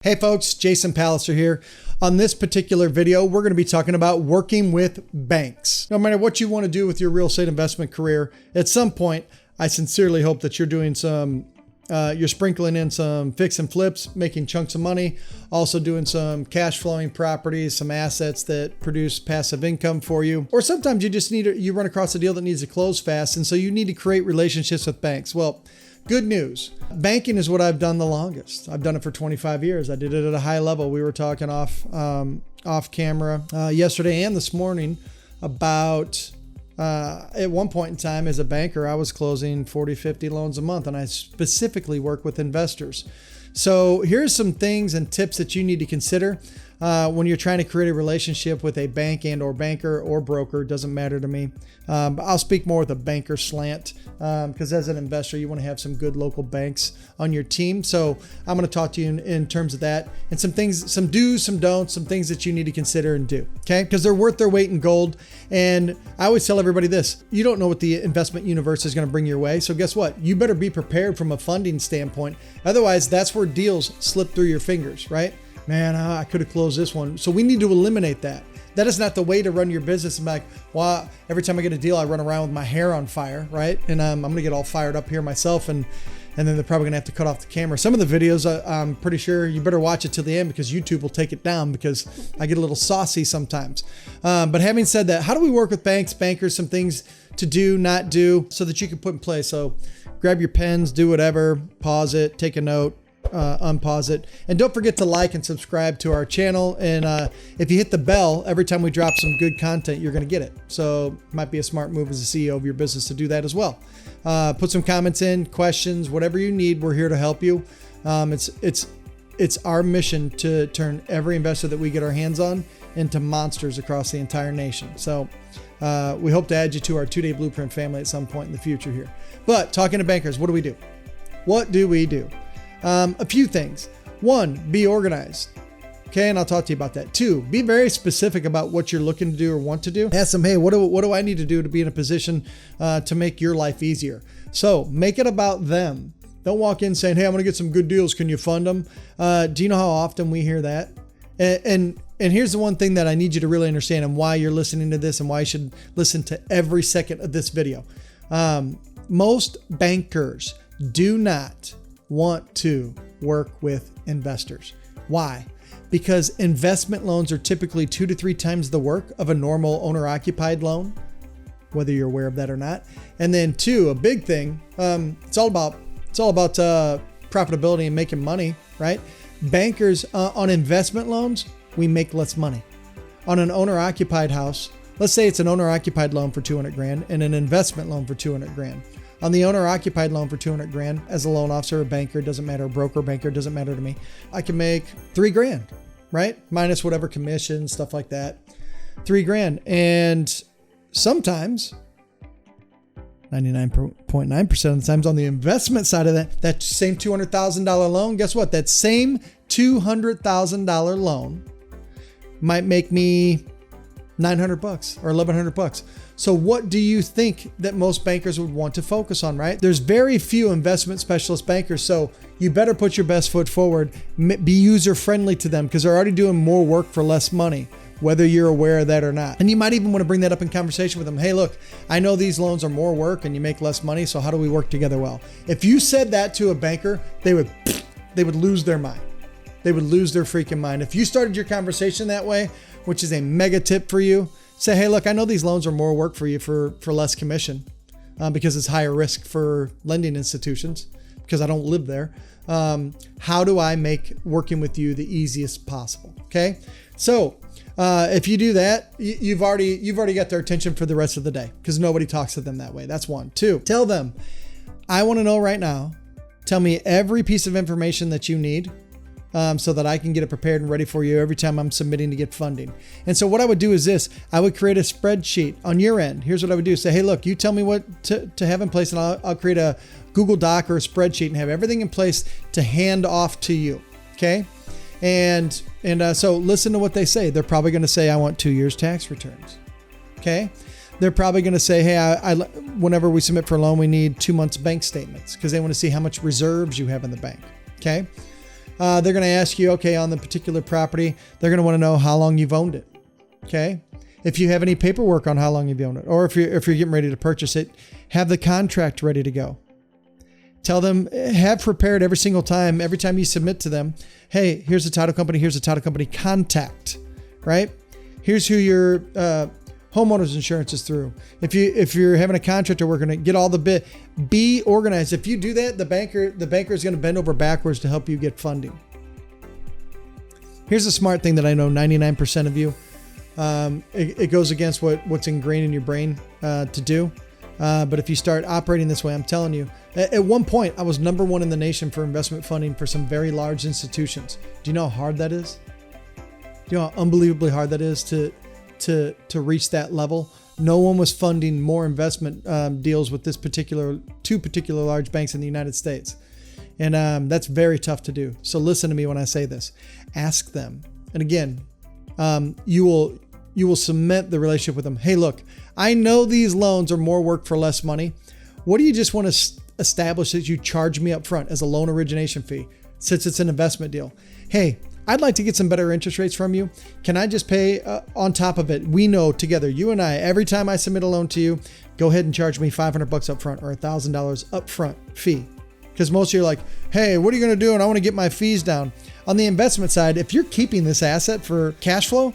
Hey folks, Jason Palliser here. On this particular video, we're going to be talking about working with banks. No matter what you want to do with your real estate investment career, at some point, I sincerely hope that you're doing you're sprinkling in some fix and flips, making chunks of money, also doing some cash flowing properties, some assets that produce passive income for you. Or sometimes you run across a deal that needs to close fast, and so you need to create relationships with banks. Well, good news. Banking is what I've done the longest. I've done it for 25 years. I did it at a high level. We were talking off camera yesterday and this morning about at one point in time as a banker, I was closing 40, 50 loans a month, and I specifically work with investors. So here's some things and tips that you need to consider when you're trying to create a relationship with a bank and or banker or broker. Doesn't matter to me. I'll speak more with a banker slant because as an investor, you want to have some good local banks on your team. So I'm going to talk to you in terms of that and some things, some do's, some don'ts, some things that you need to consider and do. Okay, because they're worth their weight in gold. And I always tell everybody this: you don't know what the investment universe is going to bring your way. So guess what? You better be prepared from a funding standpoint. Otherwise, that's where deals slip through your fingers, right? Man, I could have closed this one. So we need to eliminate that. That is not the way to run your business. And like, well, every time I get a deal, I run around with my hair on fire, right? And I'm going to get all fired up here myself. And then they're probably going to have to cut off the camera. Some of the videos, I'm pretty sure you better watch it till the end because YouTube will take it down because I get a little saucy sometimes. But having said that, how do we work with banks, bankers, some things to do, not do, so that you can put in place? So grab your pens, do whatever, pause it, take a note, unpause it, and don't forget to like and subscribe to our channel. And if you hit the bell every time we drop some good content, you're going to get it. So it might be a smart move as a CEO of your business to do that as well. Put some comments in, questions, whatever you need. We're here to help you. It's our mission to turn every investor that we get our hands on into monsters across the entire nation. So we hope to add you to our 2-day blueprint family at some point in the future here. But talking to bankers, what do we do? What do we do? A few things. 1, be organized. Okay, and I'll talk to you about that. 2, be very specific about what you're looking to do or want to do. Ask them, hey, what do I need to do to be in a position to make your life easier? So make it about them. Don't walk in saying, hey, I'm going to get some good deals. Can you fund them? Do you know how often we hear that? And here's the one thing that I need you to really understand and why you're listening to this and why you should listen to every second of this video. Most bankers do not want to work with investors. Why? Because investment loans are typically 2 to 3 times the work of a normal owner-occupied loan, whether you're aware of that or not. And then 2, a big thing, it's all about profitability and making money, right? Bankers on investment loans, we make less money. On an owner-occupied house, let's say it's an owner-occupied loan for $200,000 and an investment loan for $200,000. On the owner-occupied loan for $200,000, as a loan officer, a banker, doesn't matter, a broker, banker, doesn't matter to me, I can make $3,000, right? Minus whatever commission, stuff like that, $3,000. And sometimes, 99.9% of the times on the investment side of that same $200,000 loan, guess what? That same $200,000 loan might make me $900 or $1,100. So what do you think that most bankers would want to focus on, right? There's very few investment specialist bankers. So you better put your best foot forward, be user friendly to them because they're already doing more work for less money, whether you're aware of that or not. And you might even want to bring that up in conversation with them. Hey, look, I know these loans are more work and you make less money. So how do we work together well? If you said that to a banker, they would lose their mind. They would lose their freaking mind. If you started your conversation that way, which is a mega tip for you, say, hey, look, I know these loans are more work for you for less commission because it's higher risk for lending institutions because I don't live there. How do I make working with you the easiest possible? Okay. So if you do that, you've already got their attention for the rest of the day because nobody talks to them that way. That's 1. 2, tell them, I want to know right now, tell me every piece of information that you need so that I can get it prepared and ready for you every time I'm submitting to get funding. And so what I would do is this: I would create a spreadsheet on your end. Here's what I would do. Say, hey, look, you tell me what to have in place and I'll create a Google Doc or a spreadsheet and have everything in place to hand off to you. Okay. And so listen to what they say. They're probably going to say, I want 2 years tax returns. Okay. They're probably going to say, hey, whenever we submit for a loan, we need 2 months bank statements because they want to see how much reserves you have in the bank. Okay. They're going to ask you, okay, on the particular property, they're going to want to know how long you've owned it. Okay. If you have any paperwork on how long you've owned it, or if you're getting ready to purchase it, have the contract ready to go. Tell them, have prepared every time you submit to them, hey, here's the title company contact, right? Here's who your homeowner's insurance is through. If you're having a contractor working it, get all the be organized. If you do that, the banker is going to bend over backwards to help you get funding. Here's a smart thing that I know 99% of you, it goes against what's ingrained in your brain to do. But if you start operating this way, I'm telling you, at one point I was number one in the nation for investment funding for some very large institutions. Do you know how hard that is? Do you know how unbelievably hard that is to reach that level? No one was funding more investment deals with two particular large banks in the United States. And that's very tough to do. So listen to me when I say this. Ask them. And again, you will cement the relationship with them. Hey, look, I know these loans are more work for less money. What do you just want to establish that you charge me up front as a loan origination fee since it's an investment deal? Hey, I'd like to get some better interest rates from you. Can I just pay on top of it? We know together, you and I, every time I submit a loan to you, go ahead and charge me $500 up front or $1,000 up front fee. Because most of you are like, hey, what are you going to do? And I want to get my fees down. On the investment side, if you're keeping this asset for cash flow,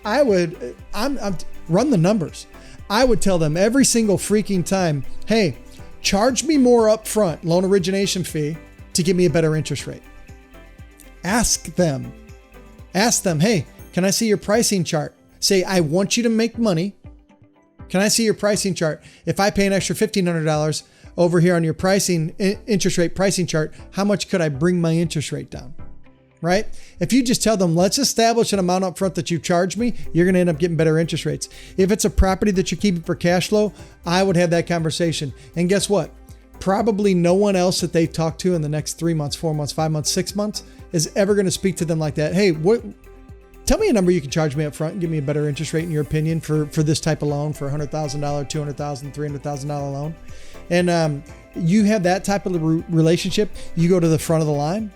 I'm run the numbers. I would tell them every single freaking time, hey, charge me more upfront loan origination fee to give me a better interest rate. Ask them, hey, can I see your pricing chart? Say, I want you to make money. Can I see your pricing chart? If I pay an extra $1,500 over here on your interest rate pricing chart, how much could I bring my interest rate down? Right? If you just tell them, let's establish an amount up front that you charge me, you're going to end up getting better interest rates. If it's a property that you're keeping for cash flow, I would have that conversation. And guess what? Probably no one else that they've talked to in the next 3 months, 4 months, 5 months, 6 months is ever going to speak to them like that. Hey, tell me a number you can charge me up front and give me a better interest rate in your opinion for this type of loan, for $100,000, $200,000, $300,000 loan. And you have that type of relationship. You go to the front of the line.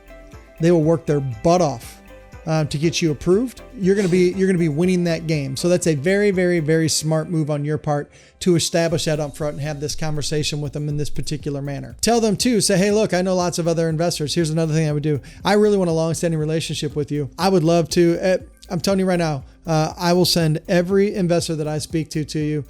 They will work their butt off to get you approved. You're going to be winning that game. So that's a very, very, very smart move on your part to establish that up front and have this conversation with them in this particular manner. Tell them too, say, hey, look, I know lots of other investors. Here's another thing I would do. I really want a long-standing relationship with you. I would love to. I'm telling you right now, I will send every investor that I speak to you.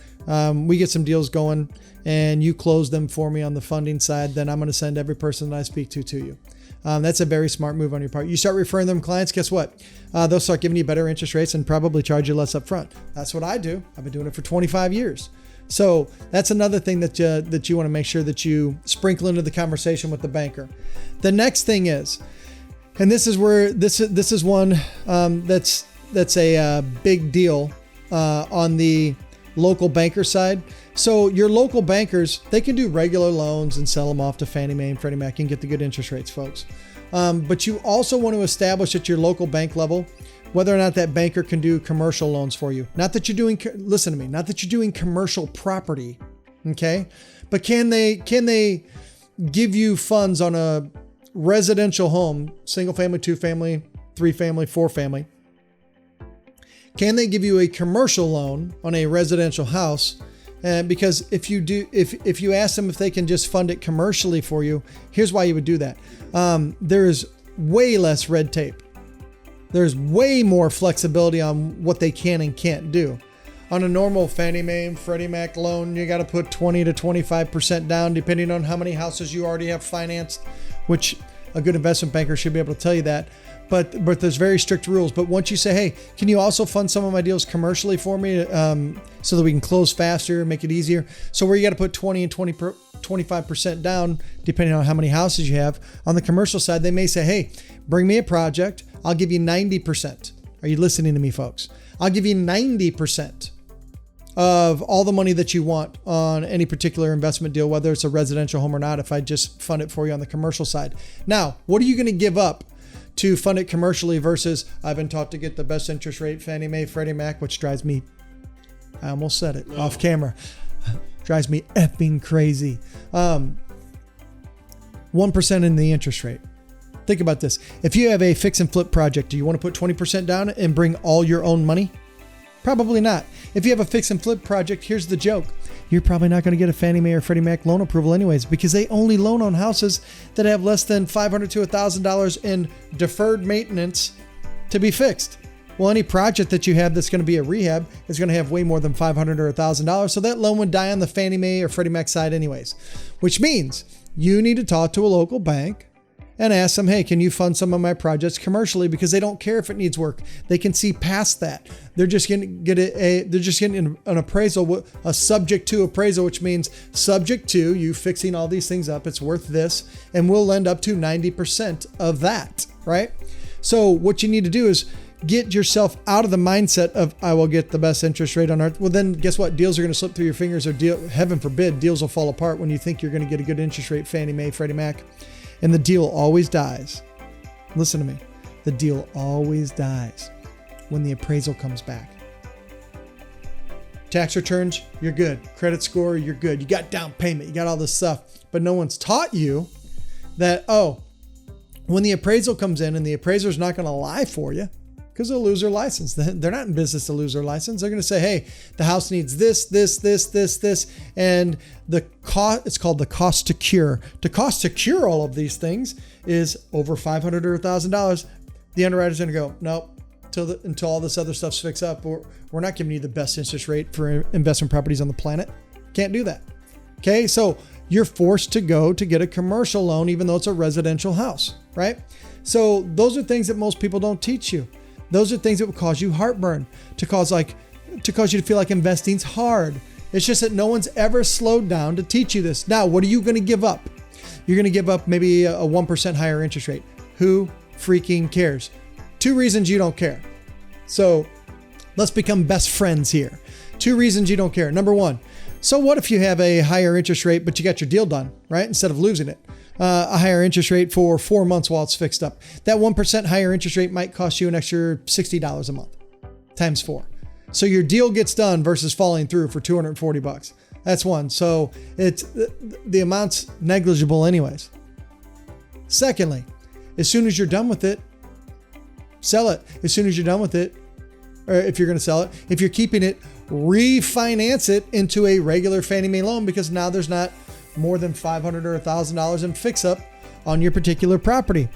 We get some deals going and you close them for me on the funding side. Then I'm going to send every person that I speak to you. That's a very smart move on your part. You start referring them clients, guess what? They'll start giving you better interest rates and probably charge you less up front. That's what I do. I've been doing it for 25 years. So that's another thing that you want to make sure that you sprinkle into the conversation with the banker. The next thing is, and this is where this is one that's a big deal on the local banker side. So your local bankers, they can do regular loans and sell them off to Fannie Mae and Freddie Mac and get the good interest rates, folks. But you also want to establish at your local bank level whether or not that banker can do commercial loans for you. Not that you're doing, listen to me, not that you're doing commercial property, okay? But can they give you funds on a residential home, single family, 2 family, 3 family, 4 family? Can they give you a commercial loan on a residential house? Because if you ask them if they can just fund it commercially for you, here's why you would do that. There is way less red tape. There's way more flexibility on what they can and can't do. On a normal Fannie Mae and Freddie Mac loan, you got to put 20 to 25% down, depending on how many houses you already have financed, which a good investment banker should be able to tell you that. But there's very strict rules. But once you say, hey, can you also fund some of my deals commercially for me so that we can close faster, make it easier? So where you got to put 20 and 25% down, depending on how many houses you have. On the commercial side, they may say, hey, bring me a project. I'll give you 90%. Are you listening to me, folks? I'll give you 90% of all the money that you want on any particular investment deal, whether it's a residential home or not, if I just fund it for you on the commercial side. Now, what are you going to give up to fund it commercially versus I've been taught to get the best interest rate, Fannie Mae, Freddie Mac, which drives me, I almost said it off camera, drives me effing crazy. 1% in the interest rate. Think about this. If you have a fix and flip project, do you want to put 20% down and bring all your own money? Probably not. If you have a fix and flip project, here's the joke. You're probably not going to get a Fannie Mae or Freddie Mac loan approval anyways, because they only loan on houses that have less than $500 to $1,000 in deferred maintenance to be fixed. Well, any project that you have that's going to be a rehab is going to have way more than $500 or $1,000. So that loan would die on the Fannie Mae or Freddie Mac side anyways, which means you need to talk to a local bank and ask them, hey, can you fund some of my projects commercially? Because they don't care if it needs work. They can see past that. They're just going to they're just getting an appraisal, a subject to appraisal, which means subject to you fixing all these things up. It's worth this, and we'll lend up to 90% of that, right? So what you need to do is get yourself out of the mindset of, I will get the best interest rate on earth. Well, then guess what? Deals are going to slip through your fingers, or heaven forbid, deals will fall apart when you think you're going to get a good interest rate, Fannie Mae, Freddie Mac. And the deal always dies. Listen to me. The deal always dies when the appraisal comes back. Tax returns, you're good. Credit score, you're good. You got down payment, you got all this stuff. But no one's taught you that, when the appraisal comes in and the appraiser's not going to lie for you, because they'll lose their license. They're not in business to lose their license. They're going to say, hey, the house needs this, and the cost, it's called the cost to cure. The cost to cure all of these things is over $500 or $1,000. The underwriter's going to go, nope, until all this other stuff's fixed up, we're not giving you the best interest rate for investment properties on the planet. Can't do that. Okay, so you're forced to go to get a commercial loan, even though it's a residential house, right? So those are things that most people don't teach you. Those are things that will cause you heartburn, to cause you to feel like investing's hard. It's just that no one's ever slowed down to teach you this. Now, what are you going to give up? You're going to give up maybe a 1% higher interest rate. Who freaking cares? 2 reasons you don't care. So let's become best friends here. 2 reasons you don't care. Number 1, so what if you have a higher interest rate, but you got your deal done, right? Instead of losing it. A higher interest rate for 4 months while it's fixed up. That 1% higher interest rate might cost you an extra $60 a month times 4. So your deal gets done versus falling through for $240. That's one. So it's the amount's negligible anyways. Secondly, as soon as you're done with it, sell it. As soon as you're done with it, or if you're going to sell it, if you're keeping it, refinance it into a regular Fannie Mae loan, because now there's not more than $500 or $1,000 in fix up on your particular property.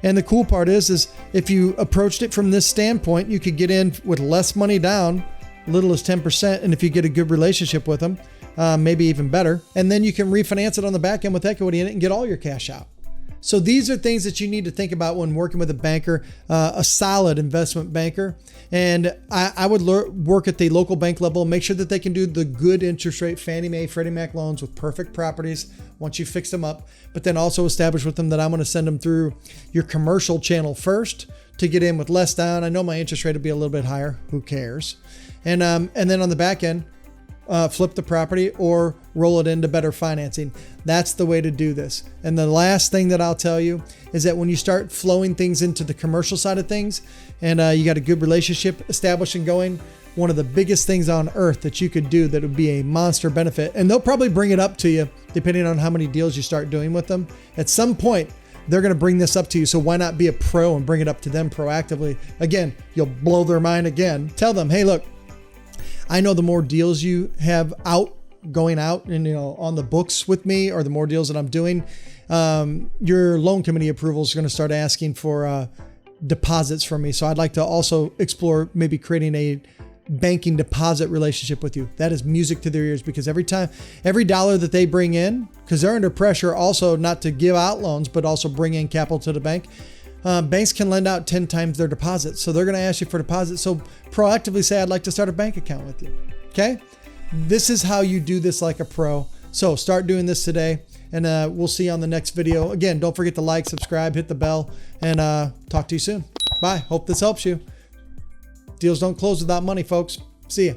And the cool part is if you approached it from this standpoint, you could get in with less money down, little as 10%. And if you get a good relationship with them, maybe even better. And then you can refinance it on the back end with equity in it and get all your cash out. So these are things that you need to think about when working with a banker, a solid investment banker. And I would work at the local bank level, make sure that they can do the good interest rate Fannie Mae, Freddie Mac loans with perfect properties once you fix them up, but then also establish with them that I'm going to send them through your commercial channel first to get in with less down. I know my interest rate will be a little bit higher. Who cares? And then on the back end, flip the property or roll it into better financing. That's the way to do this. And the last thing that I'll tell you is that when you start flowing things into the commercial side of things and you got a good relationship established and going, one of the biggest things on earth that you could do that would be a monster benefit, and they'll probably bring it up to you depending on how many deals you start doing with them. At some point, they're going to bring this up to you. So why not be a pro and bring it up to them proactively? Again, you'll blow their mind again. Tell them, hey, look, I know the more deals you have going out and, on the books with me, or the more deals that I'm doing, your loan committee approval is going to start asking for deposits from me. So I'd like to also explore maybe creating a banking deposit relationship with you. That is music to their ears, because every dollar that they bring in, because they're under pressure also not to give out loans, but also bring in capital to the bank. Banks can lend out 10 times their deposits. So they're going to ask you for deposits. So proactively say, I'd like to start a bank account with you. Okay. This is how you do this like a pro. So start doing this today, and we'll see you on the next video. Again, don't forget to like, subscribe, hit the bell, and talk to you soon. Bye. Hope this helps you. Deals don't close without money, folks. See ya.